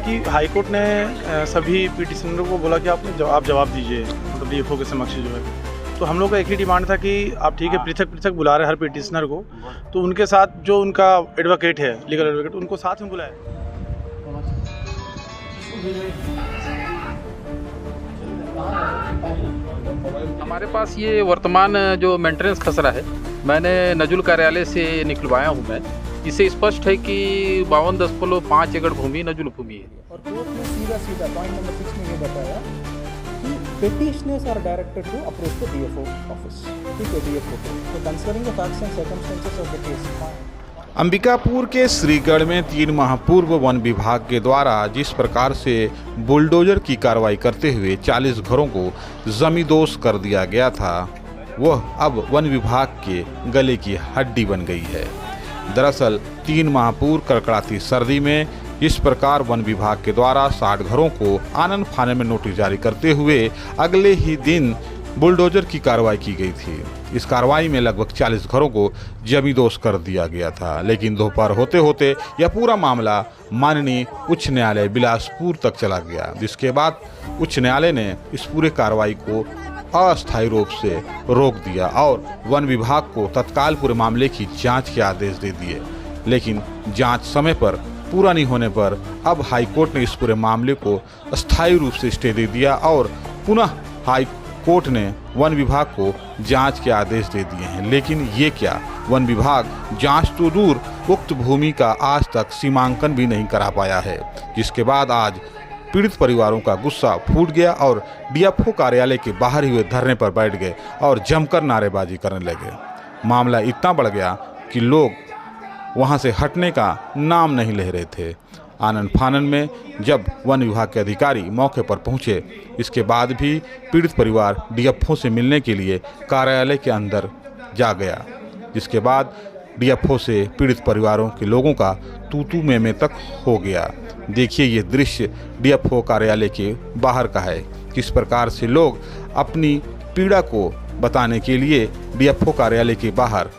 कि high court ने सभी पिटिशनरों को बोला कि आप जवाब दीजिए, मतलब डीएफओ के समक्ष जो है। तो हम लोग का एक ही डिमांड था कि आप ठीक है पृथक पृथक बुला रहे हैं हर पिटिशनर को, तो उनके साथ जो उनका एडवोकेट है, लीगल एडवोकेट, उनको साथ में बुलाए। हमारे पास ये वर्तमान जो मेंटेनेंस खसरा है, मैंने नजुल कार्यालय से निकलवाया हूँ। मैं इससे स्पष्ट है कि 52.5 एकड़ भूमि नजुल भूमि है। और कोर्ट ने सीधा पॉइंट नंबर 6 में ये बताया कि petitioners are directed to approach the DFO office, ठीक है, DFO को। So considering the facts and circumstances of the case, Ambikapur के श्रीगढ़ में 3 माह पूर्व वन विभाग के द्वारा जिस प्रकार से बुलडोजर की कार्रवाई करते हुए 40 घरों को जमींदोज कर दिया गया था, वह अब वन विभाग के गले की हड्डी बन गई है। दरअसल 3 माह पूर्व कड़कड़ाती सर्दी में इस प्रकार वन विभाग के द्वारा 60 घरों को आनन फानन में नोटिस जारी करते हुए अगले ही दिन बुलडोजर की कार्रवाई की गई थी। इस कार्रवाई में लगभग 40 घरों को जमींदोज कर दिया गया था, लेकिन दोपहर होते होते यह पूरा मामला माननीय उच्च न्यायालय बिलासपुर तक चला गया, जिसके बाद उच्च न्यायालय ने इस पूरे कार्रवाई को अस्थायी रूप से रोक दिया और वन विभाग को तत्काल पूरे मामले की जांच के आदेश दे दिए। लेकिन जांच समय पर पूरा नहीं होने पर अब हाई कोर्ट ने इस पूरे मामले को अस्थायी रूप से स्टे दे दिया और पुनः हाई कोर्ट ने वन विभाग को जांच के आदेश दे दिए हैं। लेकिन ये क्या, वन विभाग जांच तो दूर उक्त भूमि का आज तक सीमांकन भी नहीं करा पाया है, जिसके बाद आज पीड़ित परिवारों का गुस्सा फूट गया और डीएफओ कार्यालय के बाहर ही वे धरने पर बैठ गए और जमकर नारेबाजी करने लगे। मामला इतना बढ़ गया कि लोग वहां से हटने का नाम नहीं ले रहे थे। आनन फानन में जब वन विभाग के अधिकारी मौके पर पहुंचे, इसके बाद भी पीड़ित परिवार डीएफओ से मिलने के लिए कार्यालय के अंदर जा गया, जिसके बाद डीएफओ से पीड़ित परिवारों के लोगों का तू में तक हो गया। देखिए ये दृश्य डीएफओ कार्यालय के बाहर का है, किस प्रकार से लोग अपनी पीड़ा को बताने के लिए डीएफओ कार्यालय के बाहर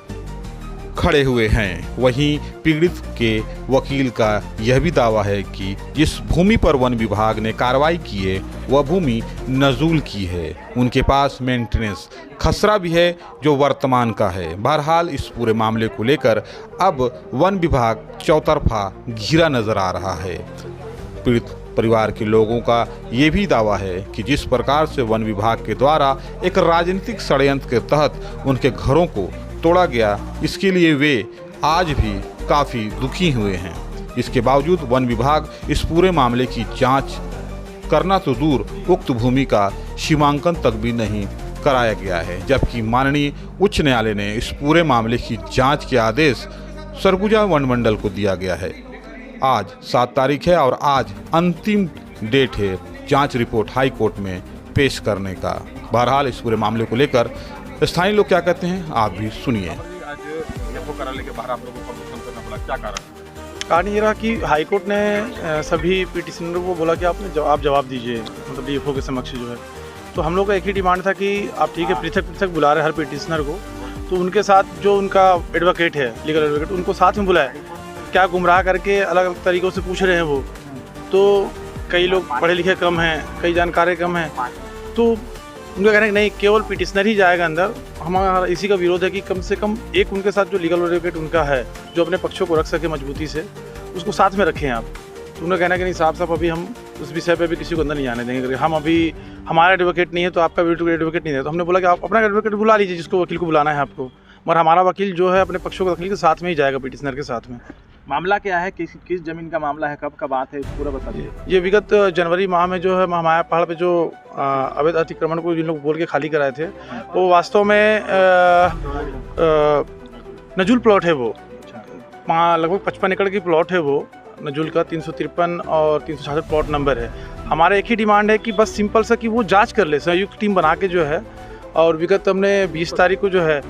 खड़े हुए हैं। वहीं पीड़ित के वकील का यह भी दावा है कि जिस भूमि पर वन विभाग ने कार्रवाई की है वह भूमि नजूल की है, उनके पास मेंटेनेंस खसरा भी है जो वर्तमान का है। बहरहाल इस पूरे मामले को लेकर अब वन विभाग चौतरफा घिरा नजर आ रहा है। पीड़ित परिवार के लोगों का ये भी दावा है कि जिस प्रकार से वन विभाग के द्वारा एक राजनीतिक षड्यंत्र के तहत उनके घरों को तोड़ा गया, इसके लिए वे आज भी काफ़ी दुखी हुए हैं। इसके बावजूद वन विभाग इस पूरे मामले की जांच करना तो दूर उक्त भूमि का सीमांकन तक भी नहीं कराया गया है, जबकि माननीय उच्च न्यायालय ने इस पूरे मामले की जांच के आदेश सरगुजा वन मंडल को दिया गया है। आज 7 तारीख है और आज अंतिम डेट है जांच रिपोर्ट हाई कोर्ट में पेश करने का। बहरहाल इस पूरे मामले को लेकर स्थानीय लोग क्या कहते हैं, आप भी सुनिए। आज डीएफओ कार्यालय के बाहर आप लोगों को प्रदर्शन करना पड़ा, क्या कारण? कारण ये रहा कि हाई कोर्ट ने सभी पिटिशनरों को बोला कि आप जवाब दीजिए, मतलब डीएफओ के समक्ष जो है। तो हम लोग का एक ही डिमांड था कि आप ठीक है पृथक पृथक बुला रहे हैं हर पिटिशनर को, तो उनके साथ जो उनका एडवोकेट है, लीगल एडवोकेट, उनको साथ में बुलाए। क्या गुमराह करके अलग अलग तरीक़ों से पूछ रहे हैं वो, तो कई लोग पढ़े लिखे कम हैं, कई जानकारी कम हैं, तो उनका कहना है कि नहीं, केवल पिटिशनर ही जाएगा अंदर। हमारा इसी का विरोध है कि कम से कम एक उनके साथ जो लीगल एडवोकेट उनका है, जो अपने पक्षों को रख सके मजबूती से, उसको साथ में रखें आप। तो उनका कहना है कि नहीं साहब अभी हम उस विषय पे भी किसी को अंदर नहीं आने देंगे, हम अभी हमारा एडवोकेट नहीं है तो आपका एडवोकेट नहीं है। तो हमने बोला कि आप अपना एडवोकेट बुला लीजिए, जिसको वकील को बुलाना है आपको, मगर हमारा वकील जो है अपने पक्षों के वकील के साथ में ही जाएगा, पिटिशनर के साथ में। मामला क्या है, किस जमीन का मामला है, कब का बात है, पूरा बता दीजिए। ये विगत जनवरी माह में जो है महामाया पहाड़ पे जो अवैध अतिक्रमण को जिन लोग बोल के खाली कराए थे, वो वास्तव में नजुल प्लॉट है। वो लगभग 55 एकड़ की प्लॉट है। वो नजुल का 353 और 366 प्लॉट नंबर है। हमारा एक ही डिमांड है कि बस सिंपल सा कि वो जांच कर ले, संयुक्त टीम बना के जो है। और विगत हमने 20 तारीख को जो है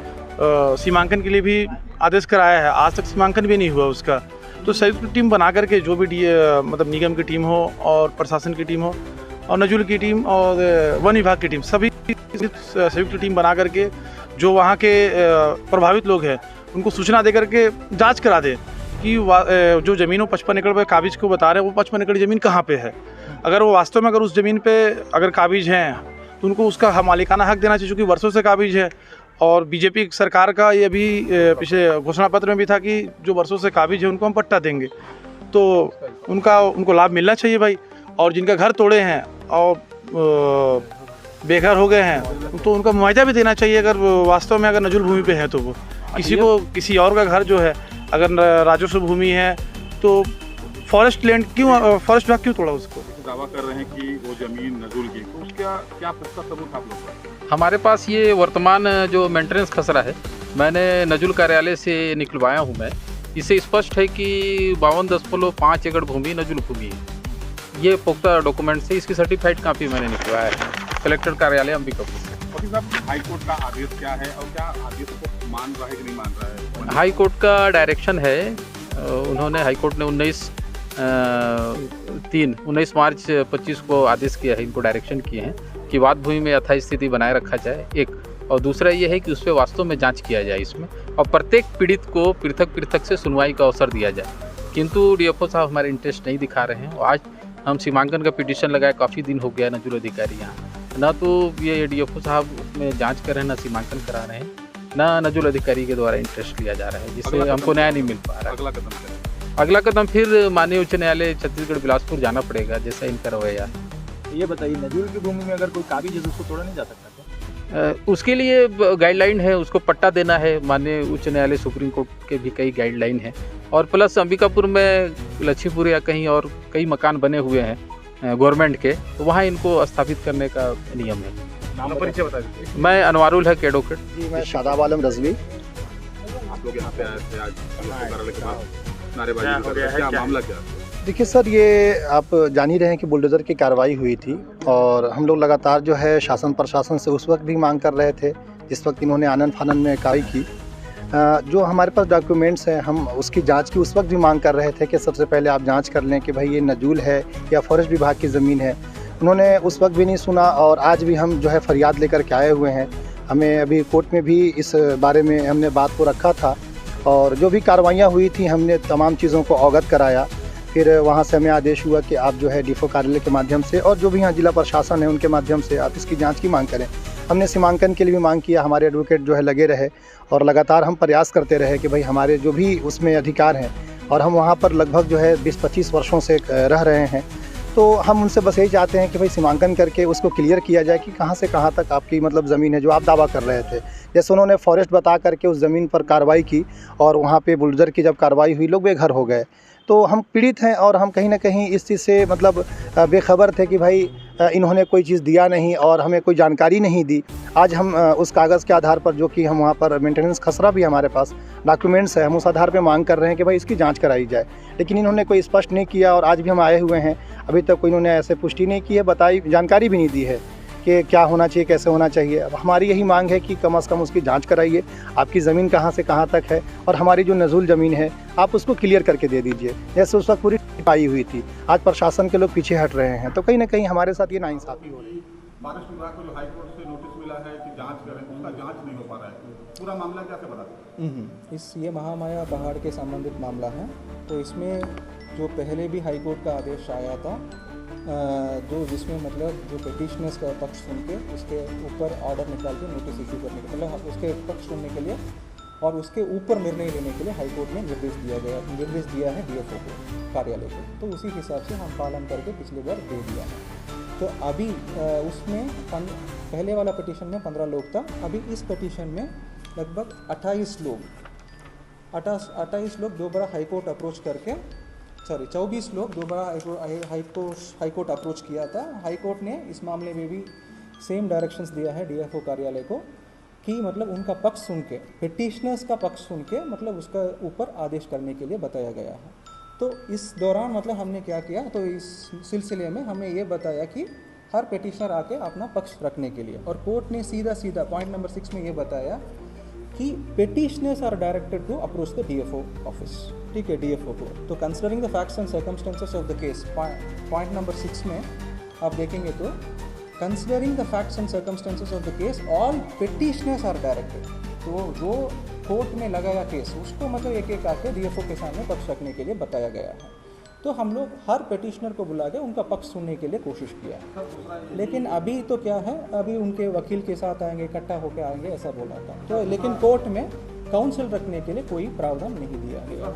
सीमांकन के लिए भी आदेश कराया है, आज तक सीमांकन भी नहीं हुआ उसका। तो संयुक्त टीम बना करके जो भी मतलब निगम की टीम हो और प्रशासन की टीम हो और नजुल की टीम और वन विभाग की टीम, सभी संयुक्त टीम बना करके जो वहाँ के प्रभावित लोग हैं उनको सूचना दे करके जांच करा दे कि जो ज़मीन वो 55 एकड़ पे काबिज को बता रहे हैं, वो 55 एकड़ ज़मीन कहाँ पे है। अगर वो वास्तव में अगर उस ज़मीन पे अगर काबिज हैं तो उनको उसका मालिकाना हक देना चाहिए, चूँकि वर्षों से काबिज है। और बीजेपी सरकार का ये भी पिछले घोषणा पत्र में भी था कि जो वर्षों से काबिज है उनको हम पट्टा देंगे, तो उनको लाभ मिलना चाहिए भाई। और जिनका घर तोड़े हैं और बेघर हो गए हैं तो उनका मुआवजा भी देना चाहिए, अगर वास्तव में अगर नजुल भूमि पे है तो वो किसी और का घर जो है अगर राजस्व भूमि है तो फॉरेस्ट लैंड फॉरेस्ट विभाग क्यों तोड़ा उसको। दावा कर रहे हैं कि वो जमीन नजुल की, तो उसका क्या पुख्ता सबूत आप लोग पाए? हमारे पास ये वर्तमान जो मेंटेनेंस खसरा है, मैंने नजुल कार्यालय से निकलवाया हूँ मैं। इससे स्पष्ट है कि 52.5 एकड़ भूमि नजुल भूमि है। ये पुख्ता डॉक्यूमेंट से इसकी सर्टिफाइड कॉपी मैंने निकलवाया है कलेक्टर कार्यालय अंबिकापुर से। और साहब, हाई कोर्ट का आदेश क्या है और क्या आदेश को मान रहा है कि नहीं मान रहा है? हाई कोर्ट का डायरेक्शन है, उन्होंने हाई कोर्ट ने 19 मार्च 25 को आदेश किया है, इनको डायरेक्शन किए हैं कि वाद भूमि में यथास्थिति स्थिति बनाए रखा जाए, एक। और दूसरा ये है कि उस पर वास्तव में जांच किया जाए इसमें, और प्रत्येक पीड़ित को पृथक पृथक से सुनवाई का अवसर दिया जाए। किंतु डीएफओ साहब हमारे इंटरेस्ट नहीं दिखा रहे हैं। और आज हम सीमांकन का पिटीशन लगाए, काफ़ी दिन हो गया नजुल अधिकारी यहाँ, ना तो ये डीएफओ साहब उसमें जांच कर रहे हैं, ना सीमांकन करा रहे हैं, ना नजुल अधिकारी के द्वारा इंटरेस्ट लिया जा रहा है, जिससे हमको न्याय नहीं मिल पा रहा है। अगला कदम क्या है? अगला कदम फिर माननीय उच्च न्यायालय छत्तीसगढ़ बिलासपुर जाना पड़ेगा, जैसा इनका रवैया। ये बताइए, नजुल की भूमि में अगर कोई काबिज है तो उसको तोड़ा नहीं जा सकता क्या? उसके लिए गाइडलाइन है, उसको पट्टा देना है। माननीय उच्च न्यायालय सुप्रीम कोर्ट के भी कई गाइडलाइन है। और प्लस अंबिकापुर में लक्ष्मीपुर या कहीं और कई मकान बने हुए हैं गवर्नमेंट के, तो वहाँ इनको स्थापित करने का नियम है। नाम परिचय बता दीजिए। मैं अनवारुल हक एडवोकेट। जी, मैं शादाब आलम रजवी। आप लोग यहाँ पे आए थे आज कार्यालय के बाद नारेबाजी कर रहे थे, क्या मामला क्या है? देखिए सर, ये आप जान ही रहे हैं कि बुलडोज़र की कार्रवाई हुई थी और हम लोग लगातार जो है शासन प्रशासन से उस वक्त भी मांग कर रहे थे जिस वक्त इन्होंने आनन फानन में कार्रवाई की। जो हमारे पास डॉक्यूमेंट्स हैं, हम उसकी जांच की उस वक्त भी मांग कर रहे थे कि सबसे पहले आप जांच कर लें कि भाई ये नजूल है या फॉरेस्ट विभाग की ज़मीन है। उन्होंने उस वक्त भी नहीं सुना और आज भी हम जो है फरियाद लेकर के आए हुए हैं। हमें अभी कोर्ट में भी इस बारे में हमने बात को रखा था और जो भी कार्रवाइयाँ हुई थी हमने तमाम चीज़ों को अवगत कराया। फिर वहाँ से हमें आदेश हुआ कि आप जो है डीएफओ कार्यालय के माध्यम से और जो भी यहाँ जिला प्रशासन है उनके माध्यम से आप इसकी जांच की मांग करें। हमने सीमांकन के लिए भी मांग किया, हमारे एडवोकेट जो है लगे रहे और लगातार हम प्रयास करते रहे कि भाई हमारे जो भी उसमें अधिकार हैं, और हम वहाँ पर लगभग जो है 20-25 वर्षों से रह रहे हैं, तो हम उनसे बस यही चाहते हैं कि भाई सीमांकन करके उसको क्लियर किया जाए कि कहाँ से कहाँ तक आपकी मतलब ज़मीन है जो आप दावा कर रहे थे। जैसे उन्होंने फॉरेस्ट बता करके उस ज़मीन पर कार्रवाई की और वहाँ पे बुलडोज़र की जब कार्रवाई हुई लोग बेघर हो गए। तो हम पीड़ित हैं और हम कहीं ना कहीं इस चीज़ से मतलब बेखबर थे कि भाई इन्होंने कोई चीज़ दिया नहीं और हमें कोई जानकारी नहीं दी। आज हम उस कागज़ के आधार पर जो कि हम वहाँ पर मेंटेनेंस खसरा भी हमारे पास डॉक्यूमेंट्स है, हम उस आधार पे मांग कर रहे हैं कि भाई इसकी जांच कराई जाए, लेकिन इन्होंने कोई स्पष्ट नहीं किया। और आज भी हम आए हुए हैं, अभी तक कोई इन्होंने ऐसे पुष्टि नहीं की है, बताई जानकारी भी नहीं दी है कि क्या होना चाहिए, कैसे होना चाहिए। अब हमारी यही मांग है कि कम से कम उसकी जांच कराइए, आपकी ज़मीन कहाँ से कहाँ तक है और हमारी जो नजूल ज़मीन है आप उसको क्लियर करके दे दीजिए। जैसे उस वक्त पूरी पाई हुई थी, आज प्रशासन के लोग पीछे हट रहे हैं, तो कहीं ना कहीं हमारे साथ ये नाइंसाफ़ी हो रही है। फॉरेस्ट विभाग को जो हाई कोर्ट से नोटिस मिला है कि जांच करें, उसका जांच नहीं हो पा रहा है, पूरा मामला कैसे बता? ये महामाया पहाड़ के संबंधित मामला है। तो इसमें जो पहले भी हाई कोर्ट का आदेश आया था, जो जिसमें मतलब जो पिटिशनर्स का पक्ष सुन के उसके ऊपर ऑर्डर निकाल के नोटिस इशू करने के मतलब उसके पक्ष सुनने के लिए और उसके ऊपर निर्णय लेने के लिए हाई कोर्ट ने निर्देश दिया है डीएफओ को, कार्यालय को। तो उसी हिसाब से हम पालन करके पिछली बार दे दिया है। तो अभी उसमें पहले वाला पिटीशन में 15 लोग था, अभी इस पिटीशन में लगभग 28 लोग दोबारा हाई कोर्ट अप्रोच करके 24 लोग दोबारा हाई कोर्ट अप्रोच किया था। हाई कोर्ट ने इस मामले में भी सेम डायरेक्शंस दिया है डीएफओ कार्यालय को कि मतलब उनका पक्ष सुन के, पिटिशनर्स का पक्ष सुन के मतलब उसका ऊपर आदेश करने के लिए बताया गया है। तो इस दौरान मतलब हमने क्या किया, तो इस सिलसिले में हमें ये बताया कि हर पिटिशनर आके अपना पक्ष रखने के लिए, और कोर्ट ने सीधा पॉइंट नंबर 6 में ये बताया कि petitioners are directed to approach the DFO office, ठीक है, डीएफओ को। तो considering the facts and circumstances of the case, point number 6 में आप देखेंगे तो considering the facts and circumstances of the case all petitioners are directed. तो जो कोर्ट में लगाया केस उसको मतलब एक एक आके डीएफओ के सामने पक्ष रखने के लिए बताया गया है। तो हम लोग हर पिटिशनर को बुला के उनका पक्ष सुनने के लिए कोशिश किया, लेकिन अभी तो क्या है, अभी उनके वकील के साथ आएंगे, इकट्ठा होकर आएंगे ऐसा बोला था। तो लेकिन कोर्ट में काउंसिल रखने के लिए कोई प्रावधान नहीं दिया गया।